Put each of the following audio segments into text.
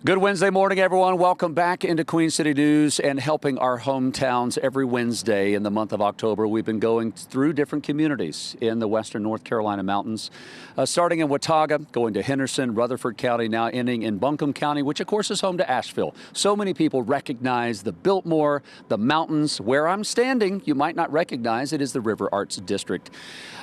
Good Wednesday morning, everyone. Welcome back into Queen City News and helping our hometowns every Wednesday in the month of October. We've been going through different communities in the western North Carolina mountains, starting in Watauga, going to Henderson, Rutherford County, now ending in Buncombe County, which of course is home to Asheville. So many people recognize the Biltmore, the mountains. Where I'm standing, you might not recognize it is the River Arts District.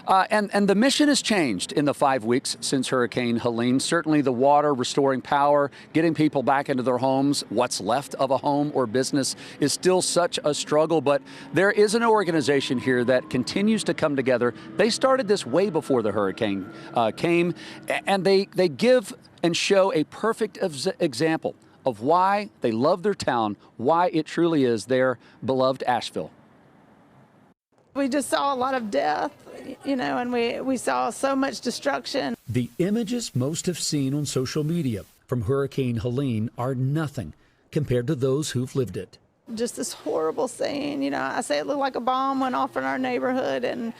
And the mission has changed in the 5 weeks since Hurricane Helene. Certainly the water, restoring power, getting people back into their homes. What's left of a home or business is still such a struggle, but there is an organization here that continues to come together. They started this way before the hurricane came, and they give and show a perfect example of why they love their town, why it truly is their beloved Asheville. We just saw a lot of death, and we saw so much destruction. The images most have seen on social media from Hurricane Helene are nothing compared to those who've lived it. Just this horrible scene. I say it looked like a bomb went off in our neighborhood, and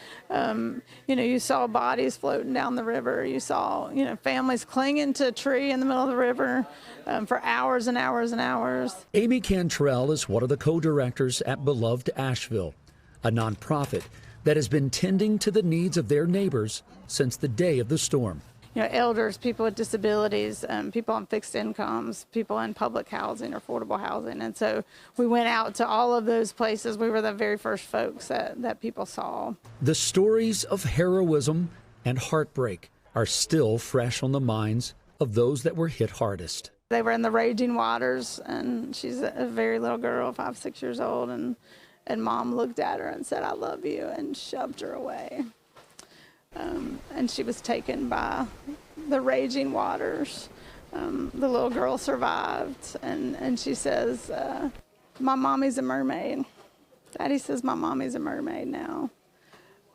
you saw bodies floating down the river. You saw families clinging to a tree in the middle of the river for hours and hours and hours. Amy Cantrell is one of the co-directors at Beloved Asheville, a nonprofit that has been tending to the needs of their neighbors since the day of the storm. Elders, people with disabilities, people on fixed incomes, people in public housing or affordable housing. And so we went out to all of those places. We were the very first folks that people saw. The stories of heroism and heartbreak are still fresh on the minds of those that were hit hardest. They were in the raging waters, and she's a very little girl, 5, 6 years old, and Mom looked at her and said, "I love you," and shoved her away. And she was taken by the raging waters. The little girl survived, and she says, "My mommy's a mermaid." Daddy says, "My mommy's a mermaid now."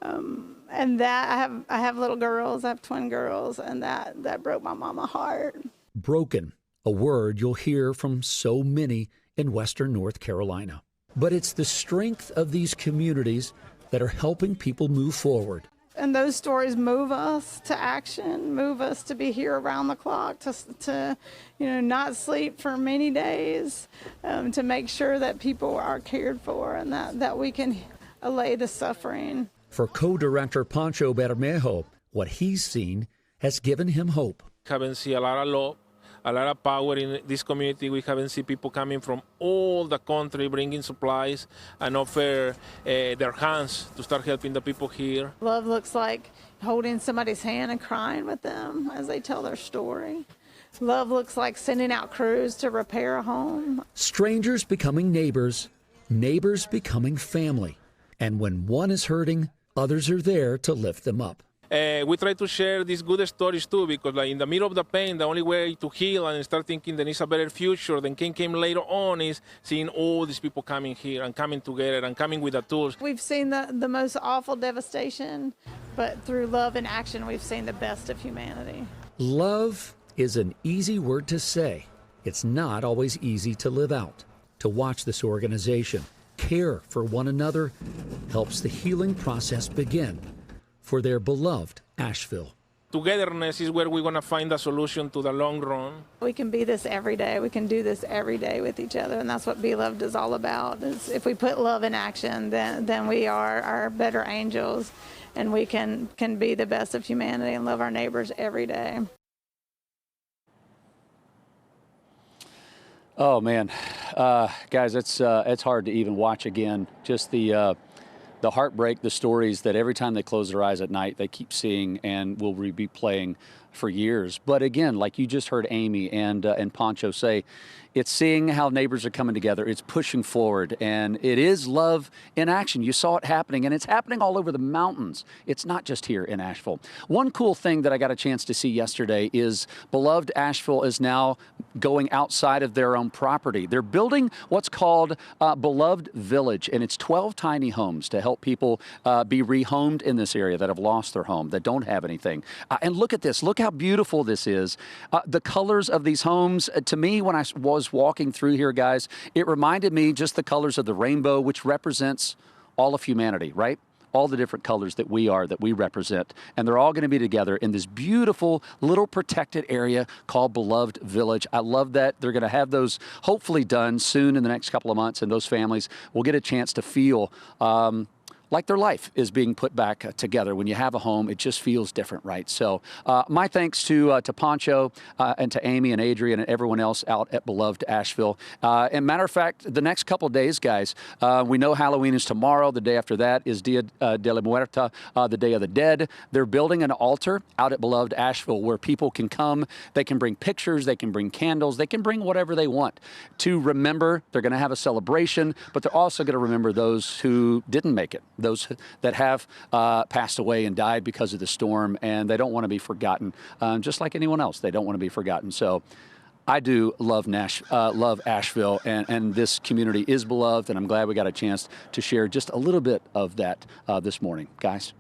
And that I have little girls. I have twin girls, and that broke my mama heart. Broken, a word you'll hear from so many in western North Carolina. But it's the strength of these communities that are helping people move forward. And those stories move us to action, move us to be here around the clock, to not sleep for many days, to make sure that people are cared for and that we can allay the suffering. For co-director Pancho Bermejo, what he's seen has given him hope. Haven't seen a lot of love, a lot of power in this community. We haven't seen people coming from all the country bringing supplies and offer their hands to start helping the people here. Love looks like holding somebody's hand and crying with them as they tell their story. Love looks like sending out crews to repair a home. Strangers becoming neighbors, neighbors becoming family. And when one is hurting, others are there to lift them up. We try to share these good stories too, because in the middle of the pain, the only way to heal and start thinking there is a better future than came later on is seeing all these people coming here and coming together and coming with the tools. We've seen the most awful devastation, but through love and action, we've seen the best of humanity. Love is an easy word to say. It's not always easy to live out. To watch this organization care for one another helps the healing process begin for their beloved Asheville. Togetherness is where we're going to find a solution to the long run. We can be this every day. We can do this every day with each other, and that's what Be Loved is all about. If we put love in action, then we are our better angels, and we can be the best of humanity and love our neighbors every day. Oh man, guys, it's hard to even watch again. Just the heartbreak, the stories that every time they close their eyes at night, they keep seeing and will be playing for years. But again, like you just heard Amy and Pancho say, it's seeing how neighbors are coming together. It's pushing forward, and it is love in action. You saw it happening, and it's happening all over the mountains. It's not just here in Asheville. One cool thing that I got a chance to see yesterday is Beloved Asheville is now going outside of their own property. They're building what's called Beloved Village, and it's 12 tiny homes to help people be rehomed in this area that have lost their home, that don't have anything. And look at this. Look how beautiful this is. The colors of these homes, to me, when I was walking through here, guys, it reminded me just the colors of the rainbow, which represents all of humanity, right? all the different colors that we are, that we represent. And they're all going to be together in this beautiful little protected area called Beloved Village. I love that. They're going to have those hopefully done soon in the next couple of months, and those families will get a chance to feel like their life is being put back together. When you have a home, it just feels different, right? So my thanks to Pancho and to Amy and Adrian and everyone else out at Beloved Asheville. And matter of fact, the next couple of days, guys, we know Halloween is tomorrow. The day after that is Dia de la Muerta, the Day of the Dead. They're building an altar out at Beloved Asheville where people can come. They can bring pictures. They can bring candles. They can bring whatever they want to remember. They're going to have a celebration, but they're also going to remember those who didn't make it, those that have passed away and died because of the storm, and they don't want to be forgotten, just like anyone else. They don't want to be forgotten. So I do love Asheville, and this community is beloved, and I'm glad we got a chance to share just a little bit of that this morning. Guys?